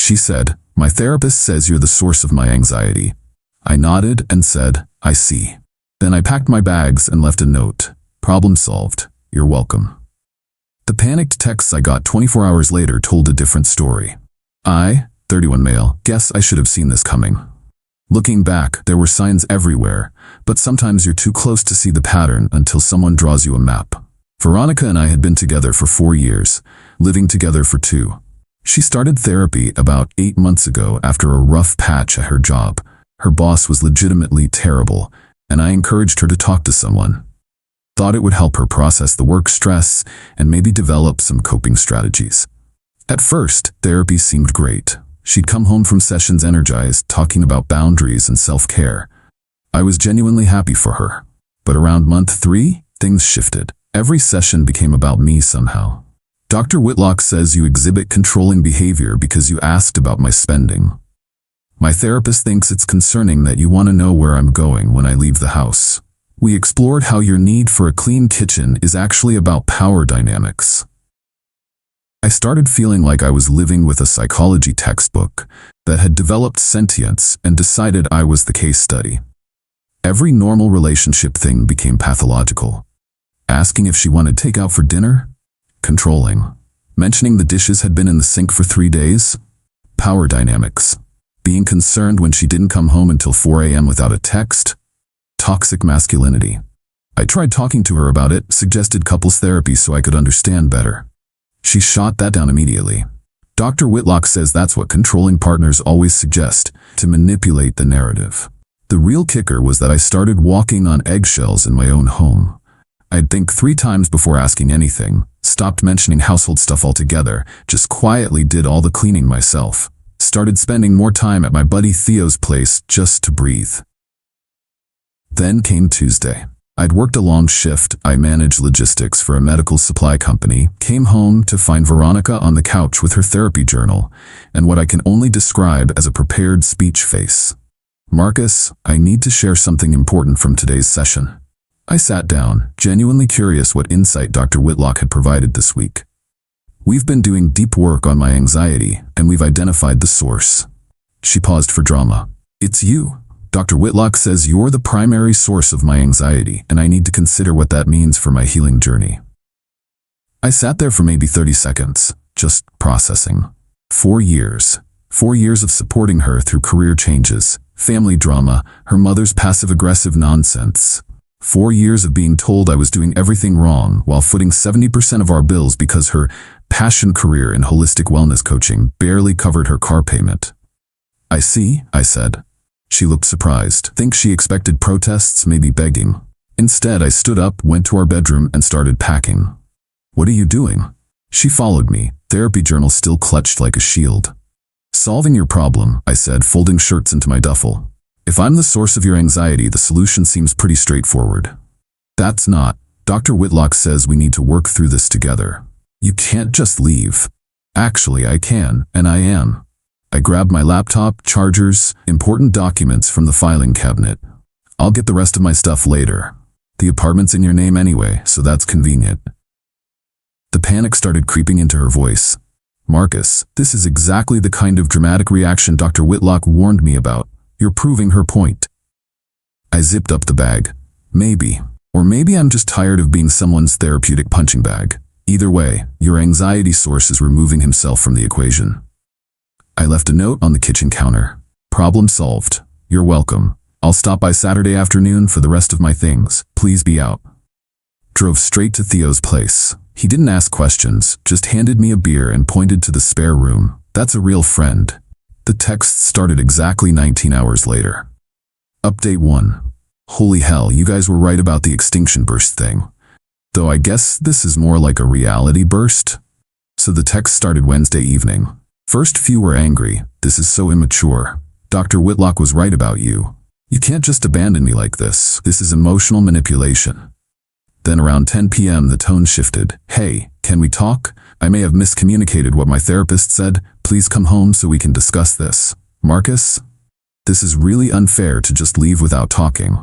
She said, "My therapist says you're the source of my anxiety." I nodded and said, "I see." Then I packed my bags and left a note. "Problem solved. You're welcome." The panicked texts I got 24 hours later told a different story. I, 31 male, guess I should have seen this coming. Looking back, there were signs everywhere, but sometimes you're too close to see the pattern until someone draws you a map. Veronica and I had been together for 4 years, living together for 2. She started therapy about 8 months ago after a rough patch at her job. Her boss was legitimately terrible, and I encouraged her to talk to someone. Thought it would help her process the work stress and maybe develop some coping strategies. At first, therapy seemed great. She'd come home from sessions energized, talking about boundaries and self-care. I was genuinely happy for her. But around month 3, things shifted. Every session became about me somehow. "Dr. Whitlock says you exhibit controlling behavior because you asked about my spending. My therapist thinks it's concerning that you want to know where I'm going when I leave the house. We explored how your need for a clean kitchen is actually about power dynamics." I started feeling like I was living with a psychology textbook that had developed sentience and decided I was the case study. Every normal relationship thing became pathological. Asking if she wanted takeout for dinner? Controlling. Mentioning the dishes had been in the sink for 3 days? Power dynamics. Being concerned when she didn't come home until 4 a.m. without a text? Toxic masculinity. I tried talking to her about it, suggested couples therapy so I could understand better. She shot that down immediately. Dr. Whitlock says that's what controlling partners always suggest, to manipulate the narrative. The real kicker was that I started walking on eggshells in my own home. I'd think 3 times before asking anything, stopped mentioning household stuff altogether, just quietly did all the cleaning myself. Started spending more time at my buddy Theo's place just to breathe. Then came Tuesday. I'd worked a long shift. I managed logistics for a medical supply company, came home to find Veronica on the couch with her therapy journal, and what I can only describe as a prepared speech face. "Marcus, I need to share something important from today's session." I sat down, genuinely curious what insight Dr. Whitlock had provided this week. "We've been doing deep work on my anxiety, and we've identified the source." She paused for drama. "It's you. Dr. Whitlock says you're the primary source of my anxiety, and I need to consider what that means for my healing journey." I sat there for maybe 30 seconds, just processing. 4 years. 4 years of supporting her through career changes, family drama, her mother's passive-aggressive nonsense. 4 years of being told I was doing everything wrong while footing 70% of our bills because her passion career in holistic wellness coaching barely covered her car payment. "I see," I said. She looked surprised. Think she expected protests, maybe begging. Instead, I stood up, went to our bedroom, and started packing. "What are you doing?" She followed me, therapy journal still clutched like a shield. "Solving your problem," I said, folding shirts into my duffel. "If I'm the source of your anxiety, the solution seems pretty straightforward." "That's not. Dr. Whitlock says we need to work through this together. You can't just leave." "Actually, I can, and I am." I grabbed my laptop, chargers, important documents from the filing cabinet. "I'll get the rest of my stuff later. The apartment's in your name anyway, so that's convenient." The panic started creeping into her voice. "Marcus, this is exactly the kind of dramatic reaction Dr. Whitlock warned me about. You're proving her point." I zipped up the bag. Maybe. Or maybe I'm just tired of being someone's therapeutic punching bag. Either way, your anxiety source is removing himself from the equation. I left a note on the kitchen counter. "Problem solved. You're welcome. I'll stop by Saturday afternoon for the rest of my things. Please be out." Drove straight to Theo's place. He didn't ask questions, just handed me a beer and pointed to the spare room. "That's a real friend." The text started exactly 19 hours later. Update 1. Holy hell, you guys were right about the extinction burst thing. Though I guess this is more like a reality burst. So the text started Wednesday evening. "First few were angry. This is so immature. Dr. Whitlock was right about you. You can't just abandon me like this. This is emotional manipulation." Then around 10 p.m. the tone shifted. "Hey, can we talk? I may have miscommunicated what my therapist said. Please come home so we can discuss this. Marcus, this is really unfair to just leave without talking."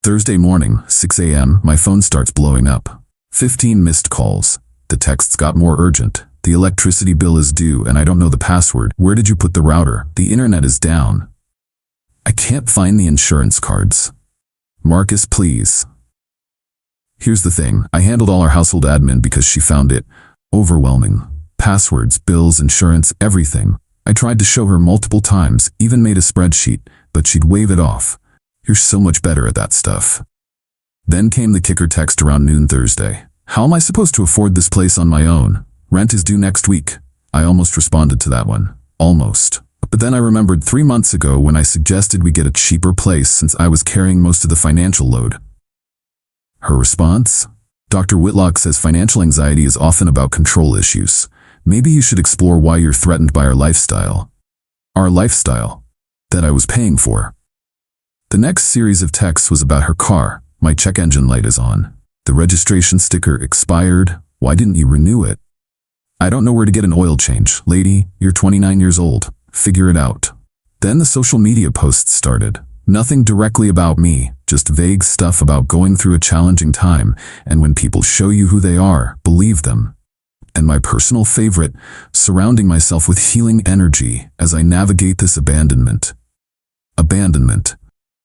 Thursday morning, 6 a.m., my phone starts blowing up. 15 missed calls. The texts got more urgent. The electricity bill is due and I don't know the password. Where did you put the router? The internet is down. I can't find the insurance cards. Marcus, please. Here's the thing. I handled all our household admin because she found it overwhelming. Passwords, bills, insurance, everything. I tried to show her multiple times, even made a spreadsheet, but she'd wave it off. You're so much better at that stuff. Then came the kicker text around noon Thursday. How am I supposed to afford this place on my own? Rent is due next week. I almost responded to that one. Almost. But then I remembered 3 months ago when I suggested we get a cheaper place since I was carrying most of the financial load. Her response? Dr. Whitlock says financial anxiety is often about control issues. Maybe you should explore why you're threatened by our lifestyle. Our lifestyle. That I was paying for. The next series of texts was about her car. My check engine light is on. The registration sticker expired. Why didn't you renew it? I don't know where to get an oil change. Lady, you're 29 years old. Figure it out. Then the social media posts started. Nothing directly about me, just vague stuff about going through a challenging time, and when people show you who they are, believe them. And my personal favorite, surrounding myself with healing energy as I navigate this abandonment. Abandonment.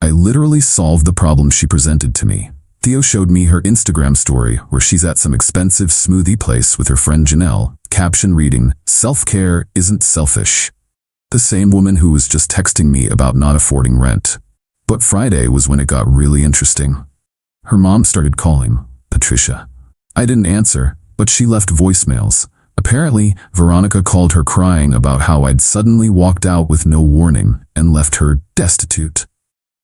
I literally solved the problem she presented to me. Theo showed me her Instagram story where she's at some expensive smoothie place with her friend Janelle, caption reading, "Self-care isn't selfish." The same woman who was just texting me about not affording rent. But Friday was when it got really interesting. Her mom started calling, Patricia. I didn't answer, but she left voicemails. Apparently, Veronica called her crying about how I'd suddenly walked out with no warning and left her destitute.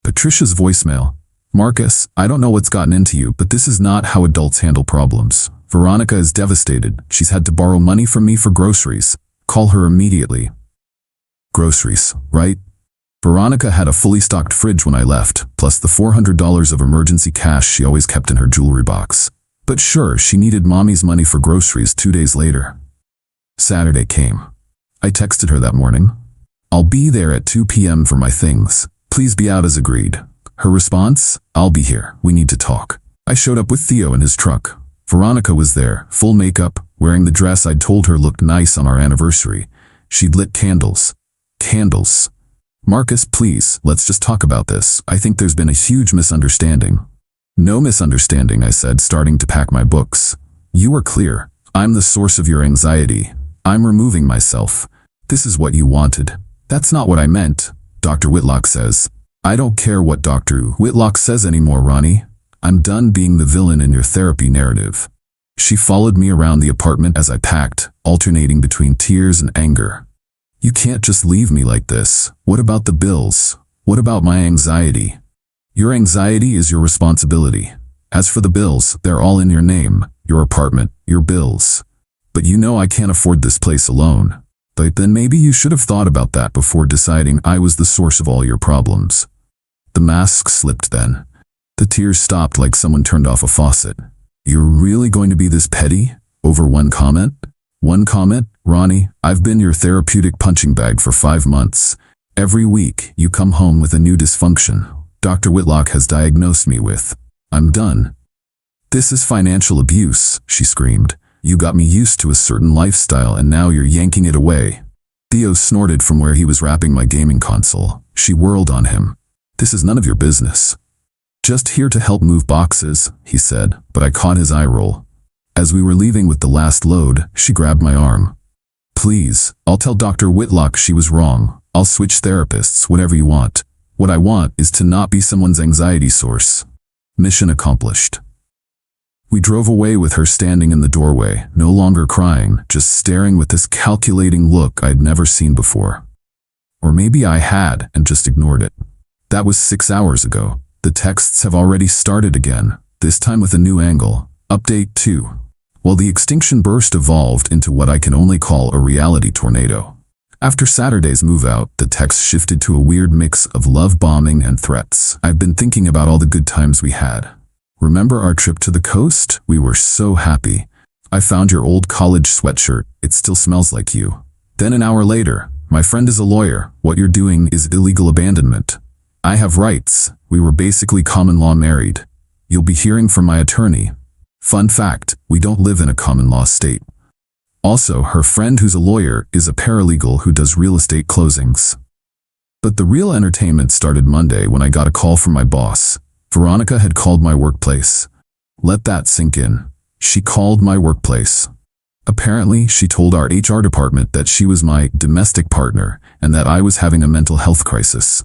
Patricia's voicemail. Marcus, I don't know what's gotten into you, but this is not how adults handle problems. Veronica is devastated. She's had to borrow money from me for groceries. Call her immediately. Groceries, right? Veronica had a fully stocked fridge when I left, plus the $400 of emergency cash she always kept in her jewelry box. But sure, she needed mommy's money for groceries 2 days later. Saturday came. I texted her that morning. I'll be there at 2 p.m. for my things. Please be out as agreed. Her response? I'll be here. We need to talk. I showed up with Theo in his truck. Veronica was there, full makeup, wearing the dress I'd told her looked nice on our anniversary. She'd lit candles. Candles. Marcus, please, let's just talk about this. I think there's been a huge misunderstanding. No misunderstanding, I said, starting to pack my books. You were clear. I'm the source of your anxiety. I'm removing myself. This is what you wanted. That's not what I meant, Dr. Whitlock says. I don't care what Dr. Whitlock says anymore, Ronnie. I'm done being the villain in your therapy narrative. She followed me around the apartment as I packed, alternating between tears and anger. You can't just leave me like this. What about the bills? What about my anxiety? Your anxiety is your responsibility. As for the bills, they're all in your name, your apartment, your bills. But you know I can't afford this place alone. But then maybe you should have thought about that before deciding I was the source of all your problems. The mask slipped then. The tears stopped like someone turned off a faucet. You're really going to be this petty? Over one comment? One comment? Ronnie, I've been your therapeutic punching bag for 5 months. Every week, you come home with a new dysfunction Dr. Whitlock has diagnosed me with. I'm done. This is financial abuse, she screamed. You got me used to a certain lifestyle and now you're yanking it away. Theo snorted from where he was wrapping my gaming console. She whirled on him. This is none of your business. Just here to help move boxes, he said, but I caught his eye roll. As we were leaving with the last load, she grabbed my arm. Please, I'll tell Dr. Whitlock she was wrong. I'll switch therapists, whatever you want. What I want is to not be someone's anxiety source. Mission accomplished. We drove away with her standing in the doorway, no longer crying, just staring with this calculating look I'd never seen before. Or maybe I had and just ignored it. That was 6 hours ago. The texts have already started again, this time with a new angle. Update 2. Well, the extinction burst evolved into what I can only call a reality tornado. After Saturday's move out, the text shifted to a weird mix of love bombing and threats. I've been thinking about all the good times we had. Remember our trip to the coast? We were so happy. I found your old college sweatshirt. It still smells like you. Then an hour later, my friend is a lawyer. What you're doing is illegal abandonment. I have rights. We were basically common law married. You'll be hearing from my attorney. Fun fact, we don't live in a common law state. Also, her friend who's a lawyer is a paralegal who does real estate closings. But the real entertainment started Monday when I got a call from my boss. Veronica had called my workplace. Let that sink in. She called my workplace. Apparently, she told our HR department that she was my domestic partner and that I was having a mental health crisis.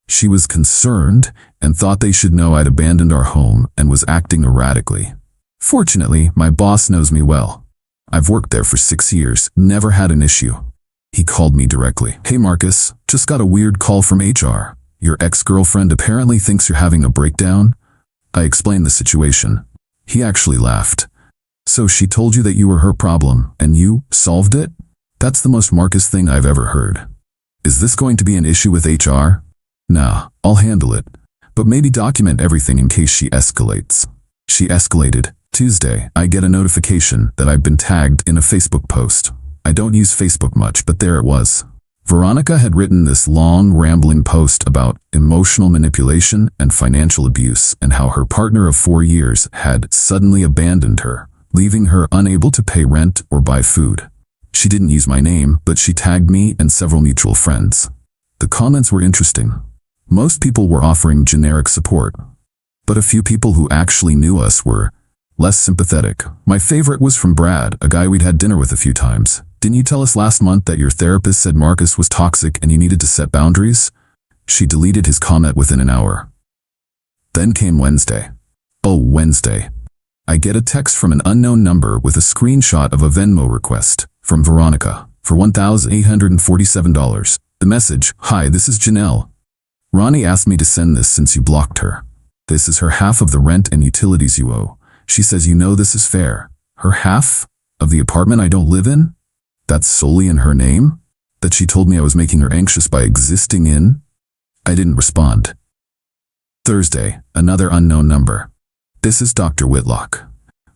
She was concerned and thought they should know I'd abandoned our home and was acting erratically. Fortunately, my boss knows me well. I've worked there for 6 years, never had an issue. He called me directly. Hey Marcus, just got a weird call from HR. Your ex-girlfriend apparently thinks you're having a breakdown. I explained the situation. He actually laughed. So she told you that you were her problem, and you solved it? That's the most Marcus thing I've ever heard. Is this going to be an issue with HR? Nah, I'll handle it. But maybe document everything in case she escalates. She escalated. Tuesday, I get a notification that I've been tagged in a Facebook post. I don't use Facebook much, but there it was. Veronica had written this long, rambling post about emotional manipulation and financial abuse and how her partner of 4 years had suddenly abandoned her, leaving her unable to pay rent or buy food. She didn't use my name, but she tagged me and several mutual friends. The comments were interesting. Most people were offering generic support, but a few people who actually knew us were less sympathetic. My favorite was from Brad, a guy we'd had dinner with a few times. Didn't you tell us last month that your therapist said Marcus was toxic and you needed to set boundaries? She deleted his comment within an hour. Then came Wednesday. Oh, Wednesday. I get a text from an unknown number with a screenshot of a Venmo request from Veronica for $1,847. The message, "Hi, this is Janelle. Ronnie asked me to send this since you blocked her. This is her half of the rent and utilities you owe. She says you know this is fair. Her half of the apartment I don't live in? That's solely in her name? That she told me I was making her anxious by existing in?" I didn't respond. Thursday, another unknown number. "This is Dr. Whitlock.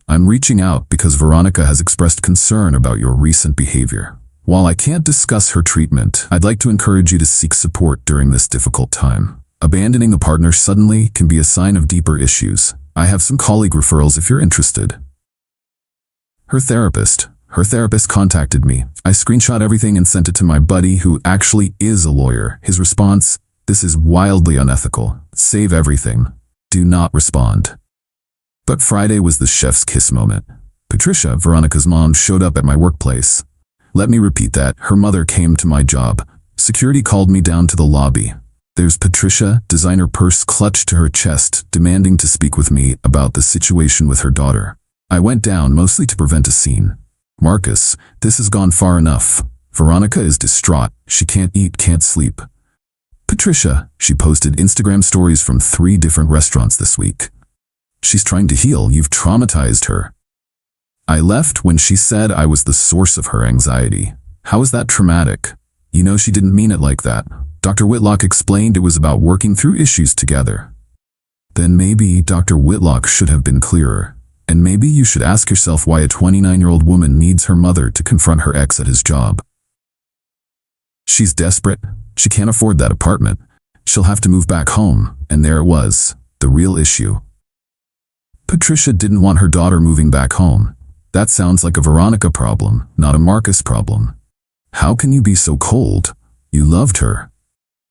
I'm reaching out because Veronica has expressed concern about your recent behavior. While I can't discuss her treatment, I'd like to encourage you to seek support during this difficult time. Abandoning a partner suddenly can be a sign of deeper issues. I have some colleague referrals if you're interested." Her therapist contacted me. I screenshot everything and sent it to my buddy who actually is a lawyer. His response, "This is wildly unethical. Save everything. Do not respond." But Friday was the chef's kiss moment. Patricia, Veronica's mom, showed up at my workplace. Let me repeat that. Her mother came to my job. Security called me down to the lobby. There's Patricia, designer purse clutched to her chest, demanding to speak with me about the situation with her daughter. I went down mostly to prevent a scene. "Marcus, this has gone far enough. Veronica is distraught. She can't eat, can't sleep." "Patricia," she posted Instagram stories from 3 different restaurants this week. "She's trying to heal. You've traumatized her." I left when she said I was the source of her anxiety. How is that traumatic? You know she didn't mean it like that. Dr. Whitlock explained it was about working through issues together. Then maybe Dr. Whitlock should have been clearer. And maybe you should ask yourself why a 29-year-old woman needs her mother to confront her ex at his job. She's desperate. She can't afford that apartment. She'll have to move back home. And there it was, the real issue. Patricia didn't want her daughter moving back home. That sounds like a Veronica problem, not a Marcus problem. How can you be so cold? You loved her.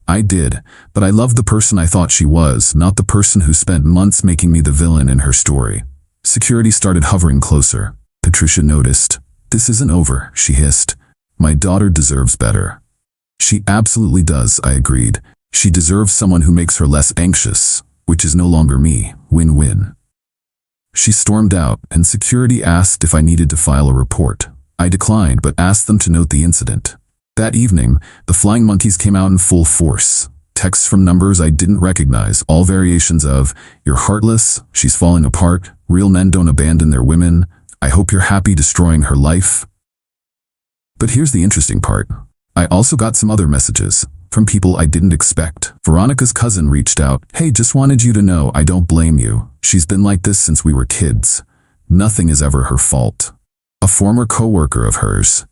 I did, but I loved the person I thought she was, not the person who spent months making me the villain in her story. Security started hovering closer. Patricia noticed. "This isn't over," she hissed. "My daughter deserves better." "She absolutely does," I agreed. "She deserves someone who makes her less anxious, which is no longer me. Win-win." She stormed out, and security asked if I needed to file a report. I declined, but asked them to note the incident. That evening, the flying monkeys came out in full force. Texts from numbers I didn't recognize, all variations of, "You're heartless," "She's falling apart," "Real men don't abandon their women," "I hope you're happy destroying her life." But here's the interesting part. I also got some other messages from people I didn't expect. Veronica's cousin reached out. "Hey, just wanted you to know I don't blame you. She's been like this since we were kids. Nothing is ever her fault." A former coworker of hers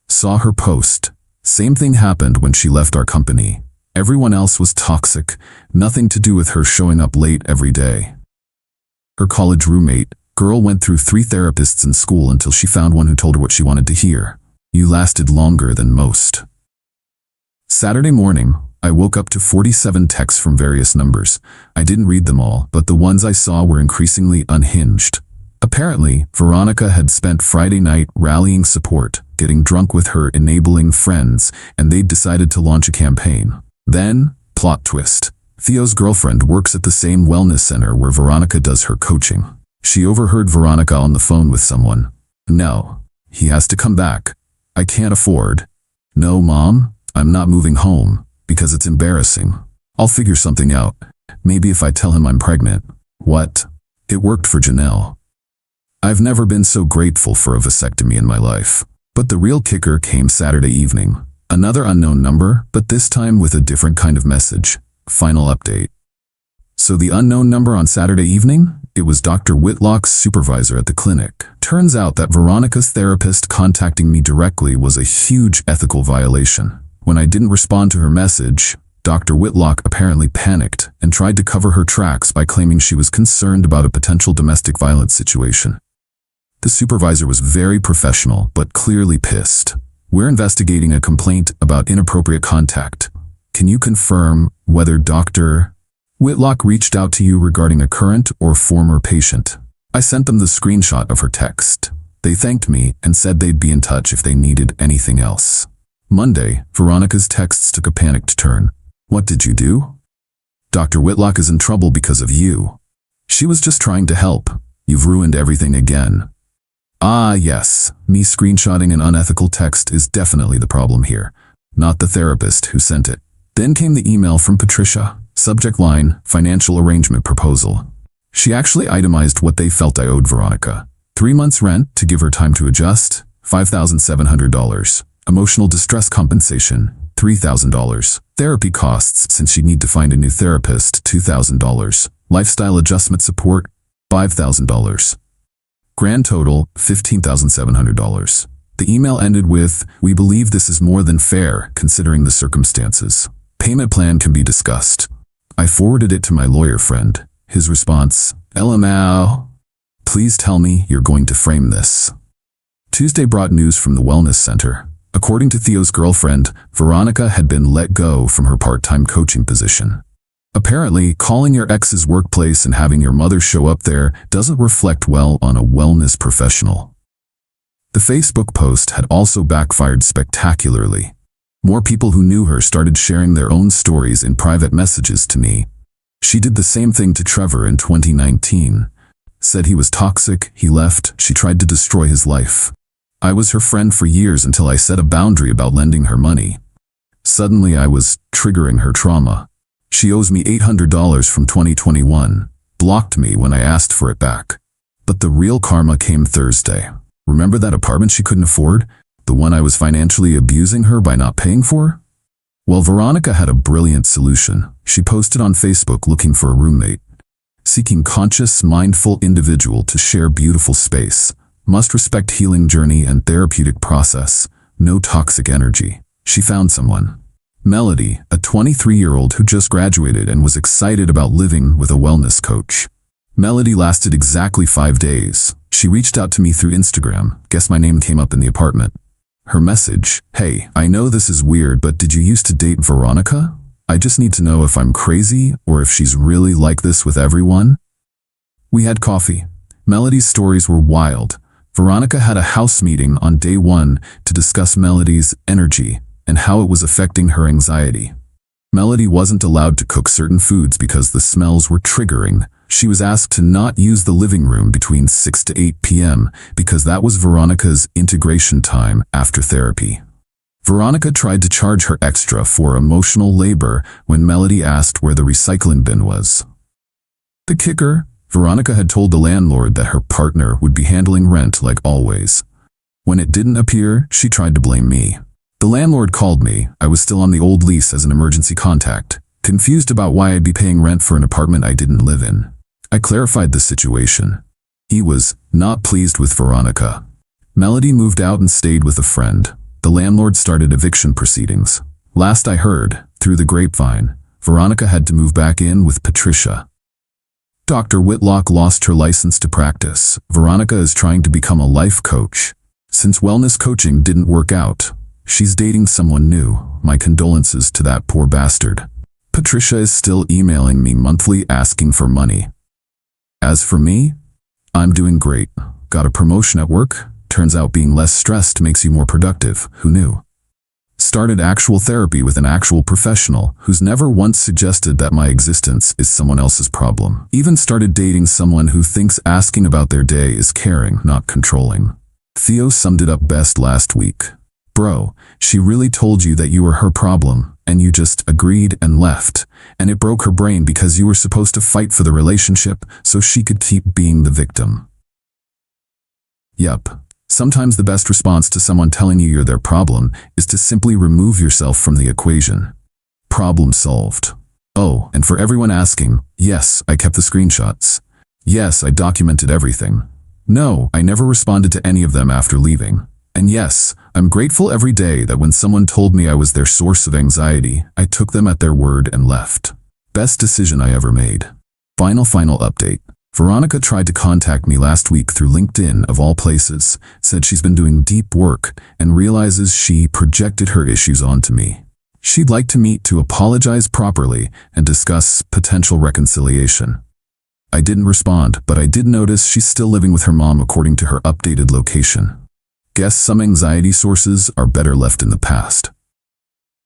saw her post. Same thing happened when she left our company. Everyone else was toxic, nothing to do with her showing up late every day. Her college roommate Girl went through 3 therapists in school until she found one who told her what she wanted to hear. You lasted longer than most. Saturday morning, I woke up to 47 texts from various numbers. I didn't read them all, but the ones I saw were increasingly unhinged. Apparently, Veronica had spent Friday night rallying support, getting drunk with her enabling friends, and they'd decided to launch a campaign. Then, plot twist. Theo's girlfriend works at the same wellness center where Veronica does her coaching. She overheard Veronica on the phone with someone. No, he has to come back. I can't afford. No, Mom, I'm not moving home, because it's embarrassing. I'll figure something out. Maybe if I tell him I'm pregnant. What? It worked for Janelle. I've never been so grateful for a vasectomy in my life. But the real kicker came Saturday evening. Another unknown number, but this time with a different kind of message. Final update. So the unknown number on Saturday evening? It was Dr. Whitlock's supervisor at the clinic. Turns out that Veronica's therapist contacting me directly was a huge ethical violation. When I didn't respond to her message, Dr. Whitlock apparently panicked and tried to cover her tracks by claiming she was concerned about a potential domestic violence situation. The supervisor was very professional, but clearly pissed. We're investigating a complaint about inappropriate contact. Can you confirm whether Dr. Whitlock reached out to you regarding a current or former patient? I sent them the screenshot of her text. They thanked me and said they'd be in touch if they needed anything else. Monday, Veronica's texts took a panicked turn. What did you do? Dr. Whitlock is in trouble because of you. She was just trying to help. You've ruined everything again. Ah, yes, me screenshotting an unethical text is definitely the problem here, not the therapist who sent it. Then came the email from Patricia. Subject line, financial arrangement proposal. She actually itemized what they felt I owed Veronica. 3 months rent to give her time to adjust, $5,700. Emotional distress compensation, $3,000. Therapy costs since she'd need to find a new therapist, $2,000. Lifestyle adjustment support, $5,000. Grand total, $15,700. The email ended with, "We believe this is more than fair, considering the circumstances. Payment plan can be discussed." I forwarded it to my lawyer friend. His response, "LMAO. Please tell me you're going to frame this." Tuesday brought news from the wellness center. According to Theo's girlfriend, Veronica had been let go from her part-time coaching position. Apparently, calling your ex's workplace and having your mother show up there doesn't reflect well on a wellness professional. The Facebook post had also backfired spectacularly. More people who knew her started sharing their own stories in private messages to me. She did the same thing to Trevor in 2019. Said he was toxic, he left, she tried to destroy his life. I was her friend for years until I set a boundary about lending her money. Suddenly I was triggering her trauma. She owes me $800 from 2021, blocked me when I asked for it back. But the real karma came Thursday. Remember that apartment she couldn't afford? The one I was financially abusing her by not paying for? Well, Veronica had a brilliant solution. She posted on Facebook looking for a roommate. Seeking conscious, mindful individual to share beautiful space. Must respect healing journey and therapeutic process. No toxic energy. She found someone. Melody, a 23-year-old who just graduated and was excited about living with a wellness coach. Melody lasted exactly 5 days. She reached out to me through Instagram. Guess my name came up in the apartment. Her message, "Hey, I know this is weird, but did you used to date Veronica? I just need to know if I'm crazy or if she's really like this with everyone." We had coffee. Melody's stories were wild. Veronica had a house meeting on day 1 to discuss Melody's energy and how it was affecting her anxiety. Melody wasn't allowed to cook certain foods because the smells were triggering. She was asked to not use the living room between 6 to 8 p.m. because that was Veronica's integration time after therapy. Veronica tried to charge her extra for emotional labor when Melody asked where the recycling bin was. The kicker, Veronica had told the landlord that her partner would be handling rent like always. When it didn't appear, she tried to blame me. The landlord called me. I was still on the old lease as an emergency contact, confused about why I'd be paying rent for an apartment I didn't live in. I clarified the situation. He was not pleased with Veronica. Melody moved out and stayed with a friend. The landlord started eviction proceedings. Last I heard, through the grapevine, Veronica had to move back in with Patricia. Dr. Whitlock lost her license to practice. Veronica is trying to become a life coach. Since wellness coaching didn't work out, she's dating someone new. My condolences to that poor bastard. Patricia is still emailing me monthly asking for money. As for me, I'm doing great. Got a promotion at work. Turns out being less stressed makes you more productive. Who knew? Started actual therapy with an actual professional who's never once suggested that my existence is someone else's problem. Even started dating someone who thinks asking about their day is caring, not controlling. Theo summed it up best last week. Bro, she really told you that you were her problem, and you just agreed and left, and it broke her brain because you were supposed to fight for the relationship so she could keep being the victim. Yup. Sometimes the best response to someone telling you you're their problem is to simply remove yourself from the equation. Problem solved. Oh, and for everyone asking, yes, I kept the screenshots. Yes, I documented everything. No, I never responded to any of them after leaving. And yes, I'm grateful every day that when someone told me I was their source of anxiety, I took them at their word and left. Best decision I ever made. Final update. Veronica tried to contact me last week through LinkedIn of all places, said she's been doing deep work and realizes she projected her issues onto me. She'd like to meet to apologize properly and discuss potential reconciliation. I didn't respond, but I did notice she's still living with her mom according to her updated location. Guess some anxiety sources are better left in the past.